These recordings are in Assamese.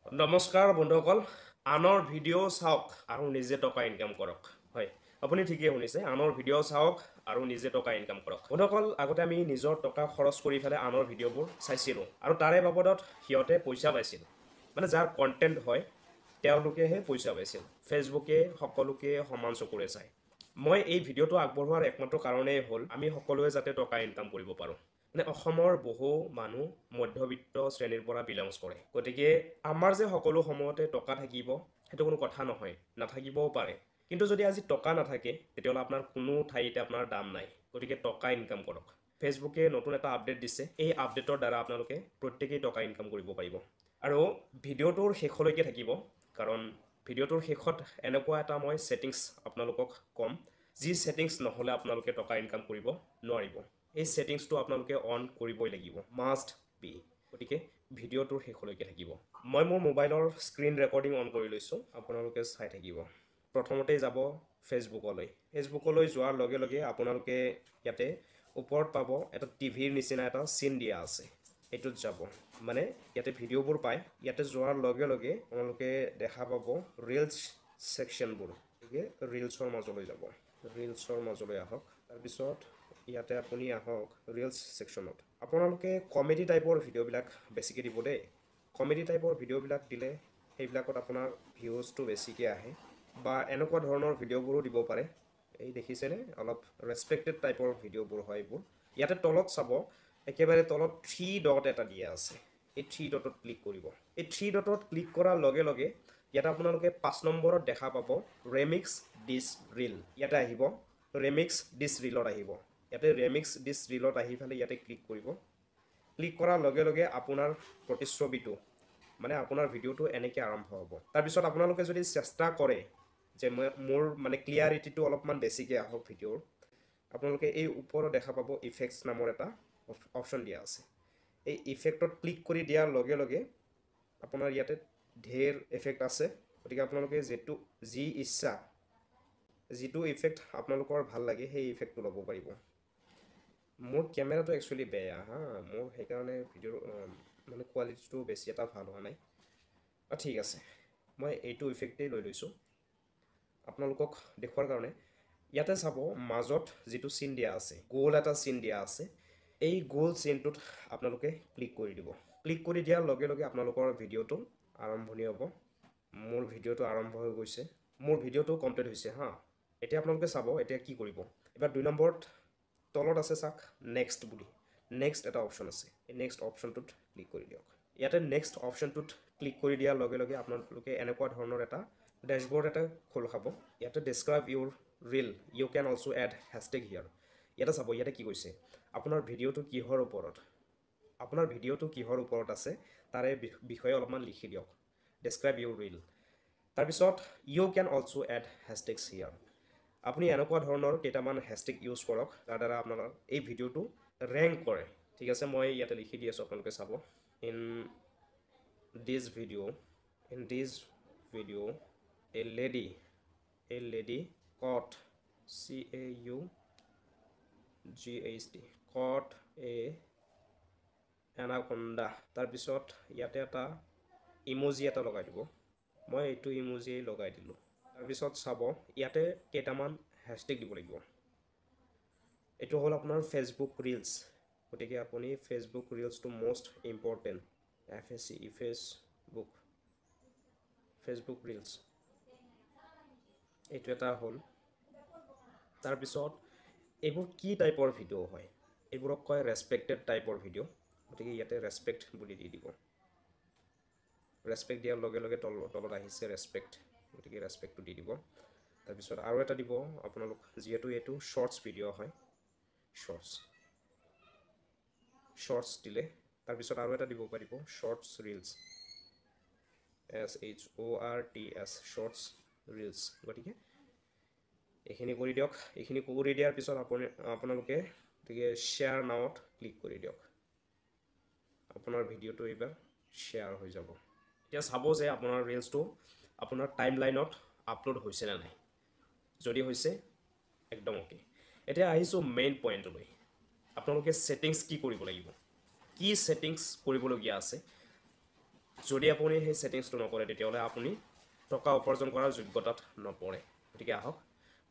নমস্কাৰ বন্ধুসকল আনৰ ভিডিঅ' চাওক আৰু নিজে টকা ইনকাম কৰক হয় আপুনি ঠিকেই শুনিছে আনৰ ভিডিঅ' চাওক আৰু নিজে টকা ইনকাম কৰক বন্ধুসকল আগতে আমি নিজৰ টকা খৰচ কৰি পেলাই আনৰ ভিডিঅ'বোৰ চাইছিলোঁ আৰু তাৰে বাবদত সিহঁতে পইচা পাইছিল মানে যাৰ কণ্টেণ্ট হয় তেওঁলোকেহে পইচা পাইছিল ফেচবুকে সকলোকে সমান চকুৰে চায় মই এই ভিডিঅ'টো আগবঢ়োৱাৰ একমাত্ৰ কাৰণেই হ'ল আমি সকলোৱে যাতে টকা ইনকাম কৰিব পাৰোঁ মানে অসমৰ বহু মানুহ মধ্যবিত্ত শ্ৰেণীৰ পৰা বিলংছ কৰে গতিকে আমাৰ যে সকলো সময়তে টকা থাকিব সেইটো কোনো কথা নহয় নাথাকিবও পাৰে কিন্তু যদি আজি টকা নাথাকে তেতিয়াহ'লে আপোনাৰ কোনো ঠাইতে আপোনাৰ দাম নাই গতিকে টকা ইনকাম কৰক ফেচবুকে নতুন এটা আপডেট দিছে এই আপডেটৰ দ্বাৰা আপোনালোকে প্ৰত্যেকেই টকা ইনকাম কৰিব পাৰিব আৰু ভিডিঅ'টোৰ শেষলৈকে থাকিব কাৰণ ভিডিঅ'টোৰ শেষত এনেকুৱা এটা মই ছেটিংছ আপোনালোকক ক'ম যি ছেটিংছ নহ'লে আপোনালোকে টকা ইনকাম কৰিব নোৱাৰিব এই ছেটিংছটো আপোনালোকে অন কৰিবই লাগিব মাষ্ট বি গতিকে ভিডিঅ'টোৰ শেষলৈকে থাকিব মই মোৰ মোবাইলৰ স্ক্ৰীন ৰেকৰ্ডিং অন কৰি লৈছোঁ আপোনালোকে চাই থাকিব প্ৰথমতেই যাব ফেচবুকলৈ যোৱাৰ লগে লগে আপোনালোকে ইয়াতে ওপৰত পাব এটা টিভিৰ নিচিনা এটা চিন দিয়া আছে এইটোত যাব মানে ইয়াতে ভিডিঅ'বোৰ পায় ইয়াতে যোৱাৰ লগে লগে আপোনালোকে দেখা পাব ৰিলছ ছেকশ্যনবোৰ গতিকে ৰিলছৰ মাজলৈ যাব ৰিলছৰ মাজলৈ আহক তাৰপিছত ইয়াতে আপুনি আহক ৰিলছ ছেকশ্যনত আপোনালোকে কমেডি টাইপৰ ভিডিঅ'বিলাক বেছিকৈ দিব দেই কমেডি টাইপৰ ভিডিঅ'বিলাক দিলে সেইবিলাকত আপোনাৰ ভিউজটো বেছিকৈ আহে বা এনেকুৱা ধৰণৰ ভিডিঅ'বোৰো দিব পাৰে এই দেখিছেনে অলপ ৰেচপেক্টেড টাইপৰ ভিডিঅ'বোৰ হয় এইবোৰ ইয়াতে তলত চাব একেবাৰে তলত 3 ডট এটা দিয়া আছে এই 3 ডটত ক্লিক কৰিব এই 3 ডটত ক্লিক কৰাৰ লগে লগে ইয়াতে আপোনালোকে 5 নম্বৰত দেখা পাব ৰেমিক্স ডিছ ৰিল ইয়াতে আহিব ৰেমিক্স ডিছ ৰিলত আহিব ইয়াতে ৰেমিক্স ডিছ ৰিলত আহি পেলাই ইয়াতে ক্লিক কৰিব ক্লিক কৰাৰ লগে লগে আপোনাৰ প্ৰতিচ্ছবিটো মানে আপোনাৰ ভিডিঅ'টো এনেকৈ আৰম্ভ হ'ব তাৰপিছত আপোনালোকে যদি চেষ্টা কৰে যে মোৰ মানে ক্লিয়াৰিটিটো অলপমান বেছিকৈ আহক ভিডিঅ'ৰ আপোনালোকে এই ওপৰত দেখা পাব ইফেক্টছ নামৰ এটা অপশ্যন দিয়া আছে এই ইফেক্টত ক্লিক কৰি দিয়াৰ লগে লগে আপোনাৰ ইয়াতে ঢেৰ ইফেক্ট আছে গতিকে আপোনালোকে যি ইচ্ছা যিটো ইফেক্ট আপোনালোকৰ ভাল লাগে সেই ইফেক্টটো ল'ব পাৰিব মোৰ কেমেৰাটো একচুৱেলি বেয়া হা মোৰ সেইকাৰণে ভিডিঅ'ৰ মানে কোৱালিটিটো বেছি এটা ভাল হোৱা নাই ঠিক আছে মই এইটো ইফেক্টেই লৈ লৈছোঁ আপোনালোকক দেখুৱাৰ কাৰণে ইয়াতে চাব মাজত যিটো চিন দিয়া আছে গোল এটা চিন দিয়া আছে এই গোল চিনটোত আপোনালোকে ক্লিক কৰি দিব ক্লিক কৰি দিয়াৰ লগে লগে আপোনালোকৰ ভিডিঅ'টো আৰম্ভণি হ'ব মোৰ ভিডিঅ'টো আৰম্ভ হৈ গৈছে মোৰ ভিডিঅ'টো কমপ্লিট হৈছে হা এতিয়া আপোনালোকে চাব এতিয়া কি কৰিব এবাৰ 2 নম্বৰত তলত আছে চাওক নেক্সট বুলি নেক্সট এটা অপশ্যন আছে এই নেক্সট অপশ্যনটোত ক্লিক কৰি দিয়ক ইয়াতে নেক্সট অপশ্যনটোত ক্লিক কৰি দিয়াৰ লগে লগে আপোনালোকে এনেকুৱা ধৰণৰ এটা ডেশ্ববৰ্ড এটা খোল খাব ইয়াতে ডেছক্ৰাইব ইউৰ ৰিল ইউ কেন অলছ' এড হেছটেগ হিয়াৰ ইয়াতে চাব ইয়াতে কি কৈছে আপোনাৰ ভিডিঅ'টো কিহৰ ওপৰত আছে তাৰে বিষয়ে অলপমান লিখি দিয়ক ডেছক্ৰাইব ইউৰ ৰিল তাৰপিছত ইউ কেন অলছ' এড হেছটেগছ হিয়াৰ আপুনি এনেকুৱা ধৰণৰ কেইটামান হেছটেগ ইউজ কৰক যাৰ দ্বাৰা আপোনাৰ এই ভিডিঅ'টো ৰেংক কৰে ঠিক আছে মই ইয়াতে লিখি দি আছোঁ আপোনালোকে চাব in this video' a lady caught CAUGHT caught a anaconda তাৰপিছত ইয়াতে এটা ইম'জি এটা লগাই দিব মই এইটো ইম'জিয়েই লগাই দিলোঁ তাৰপিছত চাব ইয়াতে কেইটামান হেছটেগ দিব লাগিব এইটো হ'ল আপোনাৰ ফেচবুক ৰিলছ গতিকে আপুনি ফেচবুক ৰিলছটো মষ্ট ইম্পৰ্টেণ্ট ফেচবুক ৰিলছ এইটো এটা হ'ল তাৰপিছত এইবোৰ কি টাইপৰ ভিডিঅ' হয় এইবোৰক কয় ৰেচপেক্টেড টাইপৰ ভিডিঅ' গতিকে ইয়াতে ৰেচপেক্ট বুলি দি দিব ৰেচপেক্ট দিয়াৰ লগে লগে তলত আহিছে ৰেচপেক্ট গতিকে ৰেচপেক্টটো দি দিব তাৰপিছত আৰু এটা দিব আপোনালোক যিহেতু এইটো শ্বৰ্টছ ভিডিঅ' হয় শ্বৰ্টছ দিলে তাৰপিছত আৰু এটা দিব পাৰিব shorts reels SHORTS shorts reels গতিকে এইখিনি কৰি দিয়ক এইখিনি কৰি দিয়াৰ পিছত আপোনালোকে গতিকে শ্বেয়াৰ নাওত ক্লিক কৰি দিয়ক আপোনাৰ ভিডিঅ'টো এইবাৰ শ্বেয়াৰ হৈ যাব এতিয়া চাব যে আপোনাৰ ৰিলছটো আপোনাৰ টাইম লাইনত আপলোড হৈছে নে নাই যদি হৈছে একদম অ'কে এতিয়া আহিছোঁ মেইন পইণ্টলৈ আপোনালোকে ছেটিংছ কি কৰিব লাগিব কি ছেটিংছ কৰিবলগীয়া আছে যদি আপুনি সেই ছেটিংছটো নকৰে তেতিয়াহ'লে আপুনি টকা উপাৰ্জন কৰাৰ যোগ্যতাত নপৰে গতিকে আহক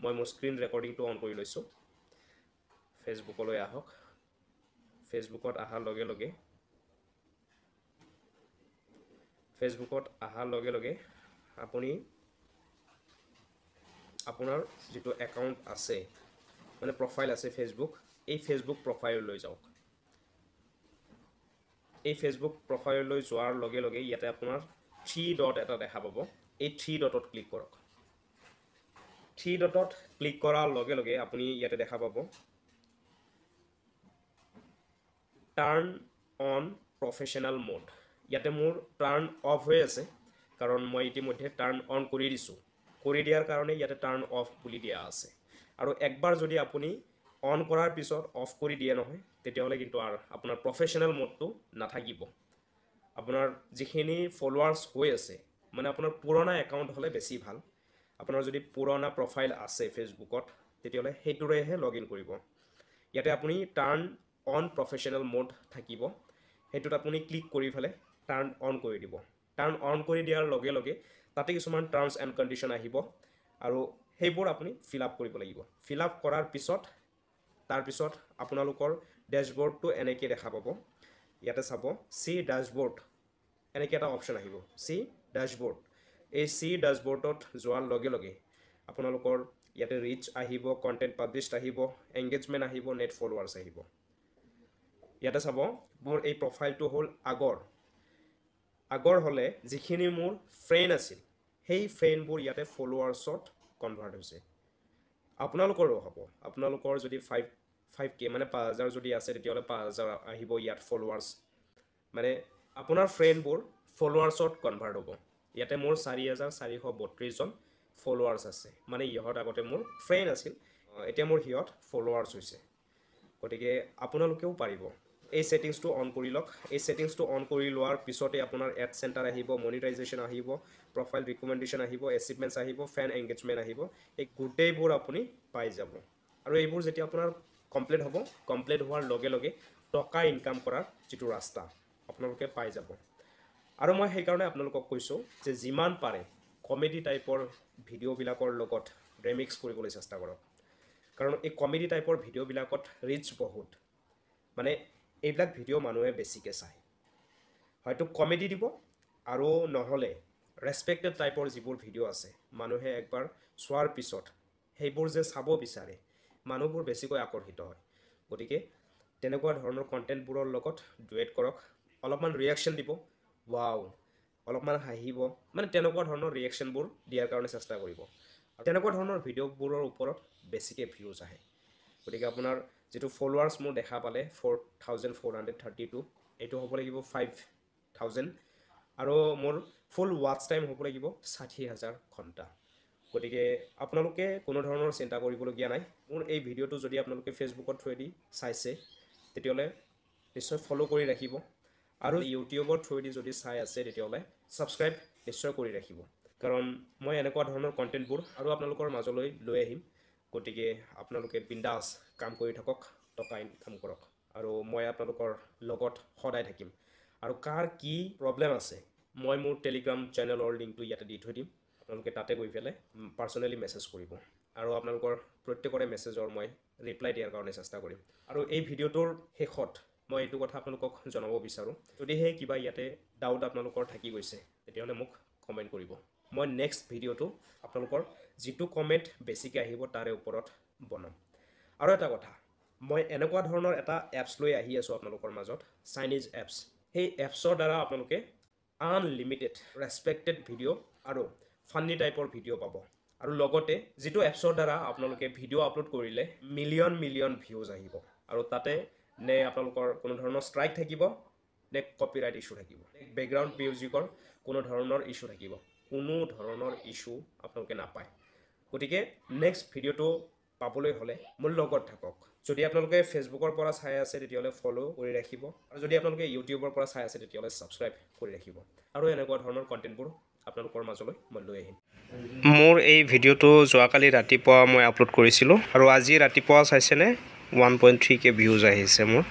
মই মোৰ স্ক্ৰীন ৰেকৰ্ডিংটো অন কৰি লৈছোঁ ফেচবুকলৈ আহক ফেচবুকত অহাৰ লগে লগে আপুনি আপোনাৰ যিটো একাউণ্ট আছে মানে প্ৰফাইল আছে ফেচবুক এই ফেচবুক প্ৰফাইললৈ যাওক এই ফেচবুক প্ৰফাইললৈ যোৱাৰ লগে লগে ইয়াতে আপোনাৰ 3 ডট এটা দেখা পাব এই 3 ডটত ক্লিক কৰক 3 ডটত ক্লিক কৰাৰ লগে লগে আপুনি ইয়াতে দেখা পাব টাৰ্ণ অন প্ৰফেশ্যনেল মোড ইয়াতে মোৰ টাৰ্ণ অফ হৈ আছে কাৰণ মই ইতিমধ্যে টাৰ্ণ অন কৰি দিছোঁ কৰি দিয়াৰ কাৰণে ইয়াতে টাৰ্ণ অফ বুলি দিয়া আছে আৰু একবাৰ যদি আপুনি অন কৰাৰ পিছত অফ কৰি দিয়ে নহয় তেতিয়াহ'লে কিন্তু আৰু আপোনাৰ প্ৰফেশ্যনেল মোডটো নাথাকিব আপোনাৰ যিখিনি ফলোৱাৰ্ছ হৈ আছে মানে আপোনাৰ পুৰণা একাউণ্ট হ'লে বেছি ভাল আপোনাৰ যদি পুৰণা প্ৰফাইল আছে ফেচবুকত তেতিয়াহ'লে সেইটোৰেহে লগ ইন কৰিব ইয়াতে আপুনি টাৰ্ণ অন প্ৰফেশ্যনেল মোড থাকিব সেইটোত আপুনি ক্লিক কৰি ফেলে টাৰ্ণ অন কৰি দিব টাৰ্ণ অন কৰি দিয়াৰ লগে লগে তাতে কিছুমান টাৰ্মছ এণ্ড কণ্ডিশ্যন আহিব আৰু সেইবোৰ আপুনি ফিল আপ কৰিব লাগিব ফিল আপ কৰাৰ পিছত তাৰপিছত আপোনালোকৰ ডেশ্ববৰ্ডটো এনেকৈ দেখা পাব ইয়াতে চাব চি ডেশ্ববৰ্ড এনেকৈ এটা অপশ্যন আহিব চি ডেশ্ববৰ্ড এই চি ডেশ্ববৰ্ডত যোৱাৰ লগে লগে আপোনালোকৰ ইয়াতে ৰিচ আহিব কণ্টেণ্ট পাব্লিছড আহিব এংগেজমেণ্ট আহিব নেট ফলোৱাৰ্ছ আহিব ইয়াতে চাব মোৰ এই প্ৰফাইলটো হ'ল আগৰ হ'লে যিখিনি মোৰ ফ্ৰেণ্ড আছিল সেই ফ্ৰেণ্ডবোৰ ইয়াতে ফলোৱাৰ্ছত কনভাৰ্ট হৈছে আপোনালোকৰো হ'ব আপোনালোকৰ যদি 5K মানে 5000 যদি আছে তেতিয়াহ'লে 5000 আহিব ইয়াত ফলোৱাৰ্ছ মানে আপোনাৰ ফ্ৰেণ্ডবোৰ ফলোৱাৰ্ছত কনভাৰ্ট হ'ব ইয়াতে মোৰ 4432 জন ফলোৱাৰ্ছ আছে মানে ইহঁত আগতে মোৰ ফ্ৰেণ্ড আছিল এতিয়া মোৰ সিহঁত ফলোৱাৰ্ছ হৈছে গতিকে আপোনালোকেও পাৰিব এই ছেটিংছটো অন কৰি লওক এই ছেটিংছটো অন কৰি লোৱাৰ পিছতে আপোনাৰ এড চেণ্টাৰ আহিব মনিটাইজেশ্যন আহিব প্ৰফাইল ৰিকমেণ্ডেশ্যন আহিব এচিভমেণ্টছ আহিব ফেন এংগেজমেণ্ট আহিব এই গোটেইবোৰ আপুনি পাই যাব আৰু এইবোৰ যেতিয়া আপোনাৰ কমপ্লিট হ'ব কমপ্লিট হোৱাৰ লগে লগে টকা ইনকাম কৰাৰ যিটো ৰাস্তা আপোনালোকে পাই যাব আৰু মই সেইকাৰণে আপোনালোকক কৈছোঁ যে যিমান পাৰে কমেডি টাইপৰ ভিডিঅ'বিলাকৰ লগত ৰেমিক্স কৰিবলৈ চেষ্টা কৰক কাৰণ এই কমেডি টাইপৰ ভিডিঅ'বিলাকত ৰিচ বহুত মানে এইবিলাক ভিডিঅ' মানুহে বেছিকৈ চায় হয়তো কমেডি দিব আৰু নহ'লে ৰেছপেক্টেড টাইপৰ যিবোৰ ভিডিঅ' আছে মানুহে একবাৰ চোৱাৰ পিছত সেইবোৰ যে চাব বিচাৰে মানুহবোৰ বেছিকৈ আকৰ্ষিত হয় গতিকে তেনেকুৱা ধৰণৰ কণ্টেণ্টবোৰৰ লগত ডুৱেট কৰক অলপমান ৰিয়েকশ্যন দিব ৱাও অলপমান হাঁহিব মানে তেনেকুৱা ধৰণৰ ৰিয়েকশ্যনবোৰ দিয়াৰ কাৰণে চেষ্টা কৰিব আৰু তেনেকুৱা ধৰণৰ ভিডিঅ'বোৰৰ ওপৰত বেছিকৈ ভিউজ আহে গতিকে আপোনাৰ যিটো ফলোৱাৰ্ছ মোৰ দেখা পালে 4432 এইটো হ'ব লাগিব 5000 আৰু মোৰ ফুল ৱাটচ টাইম হ'ব লাগিব 60000 ঘণ্টা গতিকে আপোনালোকে কোনো ধৰণৰ চিন্তা কৰিবলগীয়া নাই মোৰ এই ভিডিঅ'টো যদি আপোনালোকে ফেচবুকৰ থ্ৰুৱেদি চাইছে তেতিয়াহ'লে নিশ্চয় ফ'ল' কৰি ৰাখিব আৰু ইউটিউবৰ থ্ৰুৱেদি যদি চাই আছে তেতিয়াহ'লে ছাবস্ক্ৰাইব নিশ্চয় কৰি ৰাখিব কাৰণ মই এনেকুৱা ধৰণৰ কণ্টেণ্টবোৰ আৰু আপোনালোকৰ মাজলৈ লৈ আহিম গতিকে আপোনালোকে বিন্দাছ কাম কৰি থাকক টকা ইনকাম কৰক আৰু মই আপোনালোকৰ লগত সদায় থাকিম আৰু কাৰ কি প্ৰব্লেম আছে মই মোৰ টেলিগ্ৰাম চেনেলৰ লিংকটো ইয়াতে দি থৈ দিম আপোনালোকে তাতে গৈ পেলাই পাৰ্চনেলি মেছেজ কৰিব আৰু আপোনালোকৰ প্ৰত্যেকৰে মেছেজৰ মই ৰিপ্লাই দিয়াৰ কাৰণে চেষ্টা কৰিম আৰু এই ভিডিঅ'টোৰ শেষত মই এইটো কথা আপোনালোকক জনাব বিচাৰোঁ যদিহে কিবা ইয়াতে ডাউট আপোনালোকৰ থাকি গৈছে তেতিয়াহ'লে মোক কমেণ্ট কৰিব মই নেক্সট ভিডিঅ'টো আপোনালোকৰ যিটো কমেণ্ট বেছিকৈ আহিব তাৰে ওপৰত বনাম আৰু এটা কথা মই এনেকুৱা ধৰণৰ এটা এপছ লৈ আহি আছোঁ আপোনালোকৰ মাজত চাইনিজ এপছ সেই এপছৰ দ্বাৰা আপোনালোকে আনলিমিটেড ৰেছপেক্টেড ভিডিঅ' আৰু ফান্নি টাইপৰ ভিডিঅ' পাব আৰু লগতে যিটো এপছৰ দ্বাৰা আপোনালোকে ভিডিঅ' আপলোড কৰিলে মিলিয়ন ভিউজ আহিব আৰু তাতে নে আপোনালোকৰ কোনো ধৰণৰ ষ্ট্ৰাইক থাকিব নে কপিৰাইট ইছ্যু থাকিব বেকগ্ৰাউণ্ড মিউজিকৰ কোনো ধৰণৰ ইছ্যু থাকিব কোনো ধৰণৰ ইছ্যু আপোনালোকে নাপায় গতিকে নেক্সট ভিডিঅ'টো পাবলৈ হ'লে মোৰ লগত থাকক যদি আপোনালোকে ফেচবুকৰ পৰা চাই আছে তেতিয়াহ'লে ফ'ল' কৰি ৰাখিব আৰু যদি আপোনালোকে ইউটিউবৰ পৰা চাই আছে তেতিয়াহ'লে ছাবস্ক্ৰাইব কৰি ৰাখিব আৰু এনেকুৱা ধৰণৰ কণ্টেণ্টবোৰ আপোনালোকৰ মাজলৈ মই লৈ আহিম মোৰ এই ভিডিঅ'টো যোৱাকালি ৰাতিপুৱা মই আপলোড কৰিছিলোঁ আৰু আজি ৰাতিপুৱা চাইছেনে 1.3K ভিউজ আহিছে মোৰ